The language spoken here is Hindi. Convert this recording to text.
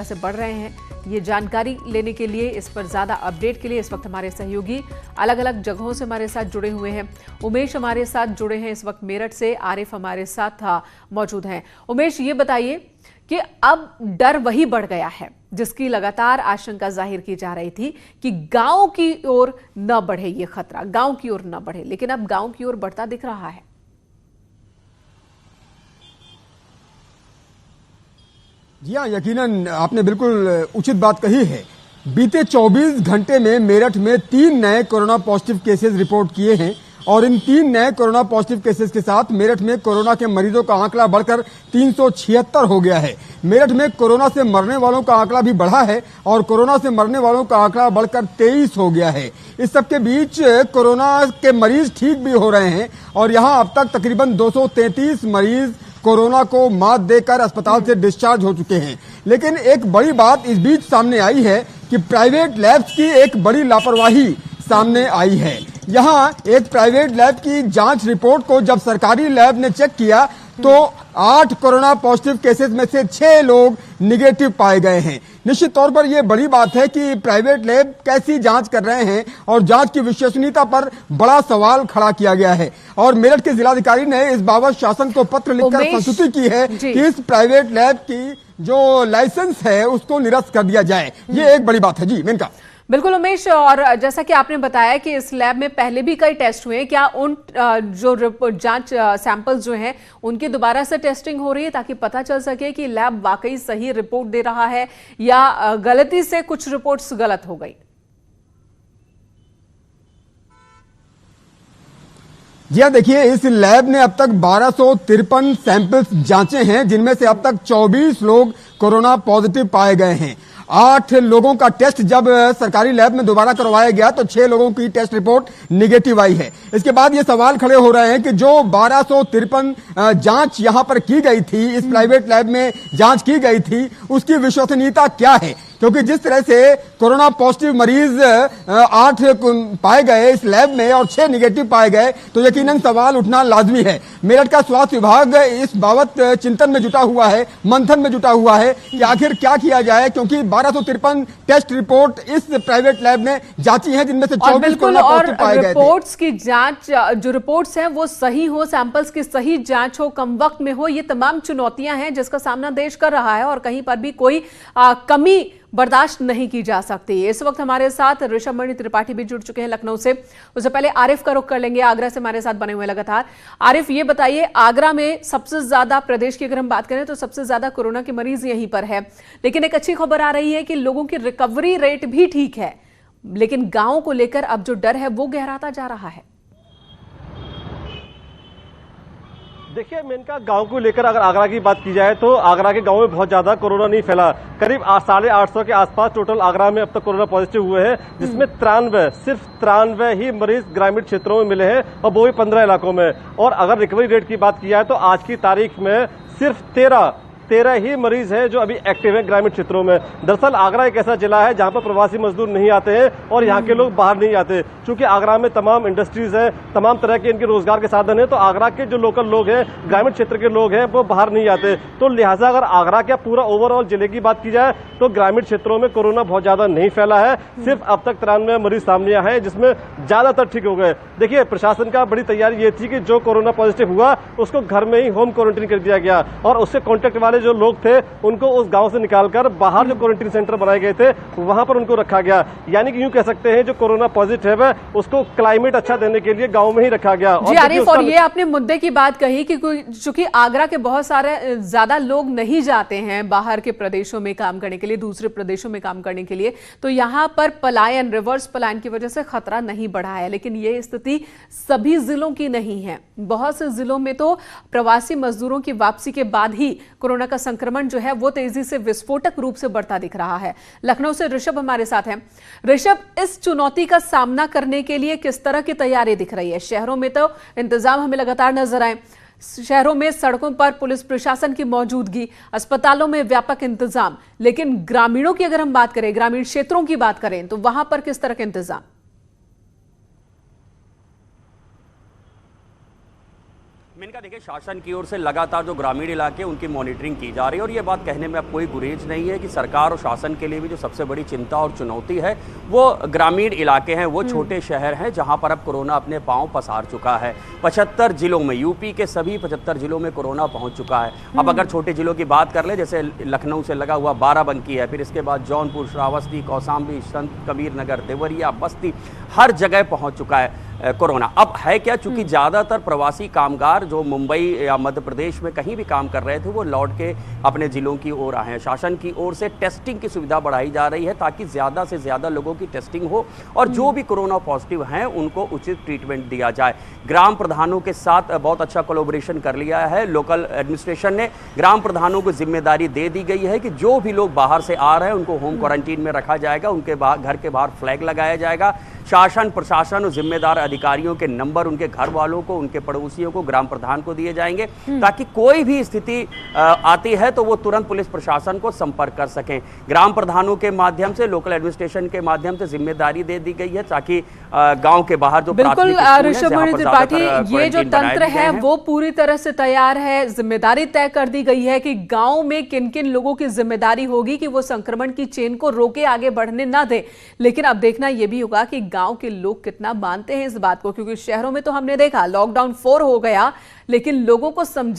से बढ़ रहे हैं। ये जानकारी लेने के लिए, इस पर ज्यादा अपडेट के लिए इस वक्त हमारे सहयोगी अलग अलग जगहों से हमारे साथ जुड़े हुए हैं। उमेश हमारे साथ जुड़े हैं इस वक्त मेरठ से, आरिफ हमारे साथ मौजूद हैं। उमेश, ये बताइए कि अब डर वही बढ़ गया है जिसकी लगातार आशंका जाहिर की जा रही थी कि गांव की ओर न बढ़े ये खतरा, गांव की ओर न बढ़े, लेकिन अब गांव की ओर बढ़ता दिख रहा है। जी हाँ, यकीनन आपने बिल्कुल उचित बात कही है। बीते 24 घंटे में मेरठ में 3 नए कोरोना पॉजिटिव केसेस रिपोर्ट किए हैं और इन 3 नए कोरोना पॉजिटिव केसेस के साथ मेरठ में कोरोना के मरीजों का आंकड़ा बढ़कर 376 हो गया है। मेरठ में कोरोना से मरने वालों का आंकड़ा भी बढ़ा है और कोरोना से मरने वालों का आंकड़ा बढ़कर 23 हो गया है। इस सबके बीच कोरोना के मरीज ठीक भी हो रहे हैं और यहाँ अब तक तकरीबन 233 मरीज कोरोना को मात देकर अस्पताल से डिस्चार्ज हो चुके हैं। लेकिन एक बड़ी बात इस बीच सामने आई है कि प्राइवेट लैब्स की एक बड़ी लापरवाही सामने आई है। यहाँ एक प्राइवेट लैब की जांच रिपोर्ट को जब सरकारी लैब ने चेक किया तो 8 कोरोना पॉजिटिव केसेस में से 6 लोग निगेटिव पाए गए हैं। निश्चित तौर पर यह बड़ी बात है कि प्राइवेट लैब कैसी जांच कर रहे हैं और जांच की विश्वसनीयता पर बड़ा सवाल खड़ा किया गया है। और मेरठ के जिलाधिकारी ने इस बाबत शासन को पत्र लिखकर संस्तुति की है कि इस प्राइवेट लैब की जो लाइसेंस है उसको निरस्त कर दिया जाए। ये एक बड़ी बात है। जी मेनका। बिल्कुल उमेश, और जैसा कि आपने बताया कि इस लैब में पहले भी कई टेस्ट हुए हैं, क्या उन जो जांच सैंपल्स जो हैं उनकी दोबारा से टेस्टिंग हो रही है ताकि पता चल सके कि लैब वाकई सही रिपोर्ट दे रहा है या गलती से कुछ रिपोर्ट्स गलत हो गई? जी हाँ, देखिए इस लैब ने अब तक 1253 सैंपल्स जांचे हैं जिनमें से अब तक 24 लोग कोरोना पॉजिटिव पाए गए हैं। 8 लोगों का टेस्ट जब सरकारी लैब में दोबारा करवाया गया तो 6 लोगों की टेस्ट रिपोर्ट निगेटिव आई है। इसके बाद ये सवाल खड़े हो रहे हैं कि जो 1253 जांच यहां पर की गई थी, इस प्राइवेट लैब में जांच की गई थी, उसकी विश्वसनीयता क्या है? क्योंकि जिस तरह से कोरोना पॉजिटिव मरीज 8 पाए गए इस लैब में और 6 निगेटिव पाए गए तो यकीनन सवाल उठना लाजमी है। मेरठ का स्वास्थ्य विभाग इस बाबत चिंतन में जुटा हुआ है, मंथन में जुटा हुआ है कि आखिर क्या किया जाए, क्योंकि 1253 टेस्ट रिपोर्ट इस प्राइवेट लैब ने जांची है जिनमें से 24 कोरोना पॉजिटिव पाए गए थे। रिपोर्ट्स की जांच, जो रिपोर्ट्स हैं वो सही हो, सैंपल्स की सही जांच हो, कम वक्त में हो, ये तमाम चुनौतियां हैं जिसका सामना देश कर रहा है और कहीं पर भी कोई कमी बर्दाश्त नहीं की जा सकती। इस वक्त हमारे साथ ऋषभ मणि त्रिपाठी भी जुड़ चुके हैं लखनऊ से। उससे पहले आरिफ का रुख कर लेंगे, आगरा से हमारे साथ बने हुए लगातार। आरिफ, ये बताइए, आगरा में सबसे ज्यादा, प्रदेश की अगर हम बात करें तो सबसे ज्यादा कोरोना के मरीज यहीं पर है, लेकिन एक अच्छी खबर आ रही है कि लोगों की रिकवरी रेट भी ठीक है, लेकिन गांव को लेकर अब जो डर है वो गहराता जा रहा है। देखिए मेनका, गांव को लेकर अगर आगरा की बात की जाए तो आगरा के गांव में बहुत ज्यादा कोरोना नहीं फैला। करीब 850 के आसपास टोटल आगरा में अब तक कोरोना पॉजिटिव हुए हैं, जिसमें 93, सिर्फ 93 ही मरीज ग्रामीण क्षेत्रों में मिले हैं और वो भी 15 इलाकों में। और अगर रिकवरी रेट की बात की जाए तो आज की तारीख में सिर्फ 13 ही मरीज हैं जो अभी एक्टिव हैं ग्रामीण क्षेत्रों में। दरअसल आगरा एक ऐसा जिला है जहां पर प्रवासी मजदूर नहीं आते हैं और यहाँ के लोग बाहर नहीं आते, क्योंकि आगरा में तमाम इंडस्ट्रीज हैं, तमाम तरह के इनके रोजगार के साधन हैं। तो आगरा के जो लोकल लोग हैं, ग्रामीण क्षेत्र के लोग हैं, वो बाहर नहीं आते। तो लिहाजा अगर आगरा के पूरा ओवरऑल जिले की बात की जाए तो ग्रामीण क्षेत्रों में कोरोना बहुत ज्यादा नहीं फैला है। सिर्फ अब तक 93 मरीज सामने आए हैं जिसमें ज्यादातर ठीक हो गए। देखिए प्रशासन का बड़ी तैयारी ये थी कि जो कोरोना पॉजिटिव हुआ उसको घर में ही होम क्वारंटीन कर दिया गया और उससे कॉन्टेक्ट वाले जो लोग थे उनको उस गांव से निकालकर बाहर जो क्वारंटीन सेंटर बनाए गए थे वहां पर उनको रखा गया। यानी कि यूं कह सकते हैं जो कोरोना पॉजिटिव है उसको क्लाइमेट अच्छा देने के लिए गांव में ही रखा गया। जी आरिफ, और ये आपने मुद्दे की बात कही कि चूंकि आगरा के बहुत सारे ज्यादा लोग नहीं जाते हैं बाहर के प्रदेशों में काम करने के लिए, दूसरे प्रदेशों में काम करने के लिए, तो यहां पर पलायन, रिवर्स पलायन की वजह से खतरा नहीं बढ़ा है। लेकिन ये स्थिति सभी जिलों की नहीं है। बहुत से जिलों में तो प्रवासी मजदूरों की वापसी के बाद ही कोरोना का संक्रमण जो है वो तेजी से विस्फोटक रूप से बढ़ता दिख रहा है। लखनऊ से ऋषभ हमारे साथ हैं। ऋषभ, इस चुनौती का सामना करने के लिए किस तरह की तैयारी दिख रही है? शहरों में तो इंतजाम हमें लगातार नजर आए, शहरों में सड़कों पर पुलिस प्रशासन की मौजूदगी, अस्पतालों में व्यापक इंतजाम, लेकिन ग्रामीणों की अगर हम बात करें, ग्रामीण क्षेत्रों की बात करें तो वहां पर किस तरह के इंतजाम? मेनका देखिए, शासन की ओर से लगातार जो ग्रामीण इलाके उनकी मॉनिटरिंग की जा रही है और ये बात कहने में अब कोई गुरेज नहीं है कि सरकार और शासन के लिए भी जो सबसे बड़ी चिंता और चुनौती है वो ग्रामीण इलाके हैं, वो छोटे शहर हैं जहां पर अब कोरोना अपने पांव पसार चुका है। 75 जिलों में, यूपी के सभी 75 जिलों में कोरोना पहुंच चुका है। अब अगर छोटे जिलों की बात कर ले, जैसे लखनऊ से लगा हुआ बाराबंकी है, फिर इसके बाद जौनपुर, श्रावस्ती, कौसाम्बी, संत कबीर नगर, देवरिया, बस्ती, हर जगह पहुंच चुका है कोरोना। अब है क्या, चूंकि ज्यादातर प्रवासी कामगार जो मुंबई या मध्य प्रदेश में कहीं भी काम कर रहे थे वो लौट के अपने जिलों की ओर आए हैं। शासन की ओर से टेस्टिंग की सुविधा बढ़ाई जा रही है ताकि ज्यादा से ज्यादा लोगों की टेस्टिंग हो और जो भी कोरोना पॉजिटिव हैं उनको उचित ट्रीटमेंट दिया जाए। ग्राम प्रधानों के साथ बहुत अच्छा कोलैबोरेशन कर लिया है लोकल एडमिनिस्ट्रेशन ने। ग्राम प्रधानों को जिम्मेदारी दे दी गई है कि जो भी लोग बाहर से आ रहे हैं उनको होम क्वारंटीन में रखा जाएगा, उनके घर के बाहर फ्लैग लगाया जाएगा। शासन, प्रशासन और जिम्मेदार अधिकारियों के नंबर उनके घर वालों को, उनके पड़ोसियों को, ग्राम प्रधान को दिए जाएंगे ताकि कोई भी स्थिति आती है तो वो तुरंत पुलिस प्रशासन को संपर्क कर सकें। ग्राम प्रधानों के माध्यम से, लोकल एडमिनिस्ट्रेशन के माध्यम से जिम्मेदारी दे दी गई है ताकि गांव के बाहर जो बिल्कुल ऋषभ त्रिपाठी, ये जो तंत्र है वो पूरी तरह से तैयार है। जिम्मेदारी तय कर दी गई है कि गांव में किन किन लोगों की जिम्मेदारी होगी कि वो संक्रमण की चेन को रोके, आगे बढ़ने ना दे। लेकिन अब देखना यह भी होगा कि गांव के लोग कितना मानते हैं इस बात को, क्योंकि शहरों में तो हमने देखा लॉकडाउन 4 हो गया लेकिन लोगों को समझ